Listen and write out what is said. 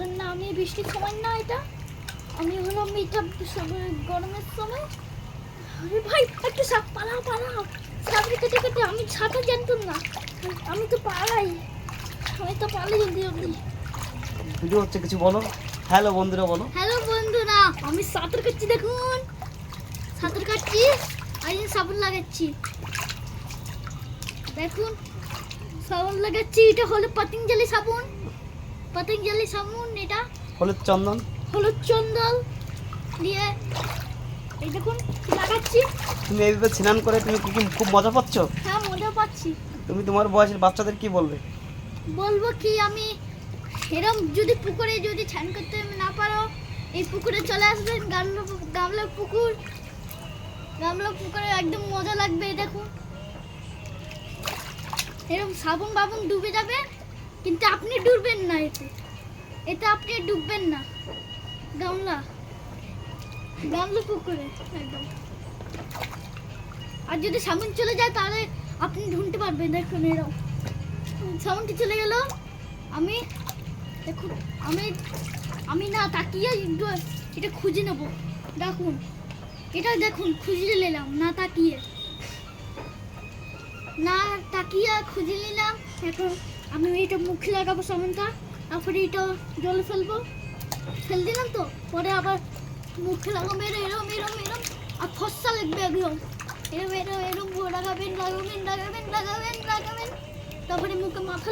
এখন না আমি বৃষ্টির সময় না, এটা আমি হলাম এটা গরমের সময়। আরে ভাই একটা সাপ, পালাও পালাও, সাপকে কেটে কেটে, আমি সাঁতার জানতাম না, আমি তো পালাই, জলদি জলদি। ভিডিও হচ্ছে, কিছু বলো। হ্যালো বন্ধুরা বলো। হ্যালো বন্ধুরা, আমি সাঁতার কাটছি, দেখুন সাঁতার কাটছি, আর এই সাবুন লাগাচ্ছি, দেখুন সাবুন লাগাচ্ছি। এটা হলো পতঞ্জলি সাবুন, পতঞ্জলি সাবুন। এটা হলুদ চন্দন, হলুদ চন্দন দিয়ে এই দেখুন লাগাচ্ছি। তুমি এইভাবে স্নান করে তুমি কি খুব মজা পাচ্ছ? হ্যাঁ মজা পাচ্ছি। তুমি তোমার বয়সের বাচ্চাদের কি বলবে? বলবো কি, আমি এরম যদি পুকুরে যদি স্নান করতে না পারো, এই পুকুরে চলে আসবেন, গামলা পুকুরে একদম মজা লাগবে। দেখুন এরকম সাবুন বাবুন ডুবে যাবে, কিন্তু আপনি ডুববেন না, এতে আপনি ডুববেন না। গামলা পুকুরে একদম। আর যদি সাবুন চলে যায় তাহলে আপনি ঢুনতে পারবেন। দেখুন এরকম সাবুনটি চলে গেল, আমি দেখুন আমি না তাকিয়ে এটা খুঁজে নেব। দেখুন এটা দেখুন খুঁজে নিলাম না তাকিয়ে, খুঁজে নিলাম। এখন আমি এটা মুখে লাগাবো সাবানটা, তারপরে এটা জলে ফেল দিলাম, তো পরে আবার মুখে লাগাবো এরম আর ফসা লাগবে একদম। এরম লাগাবেন, তারপরে মুখে মাথা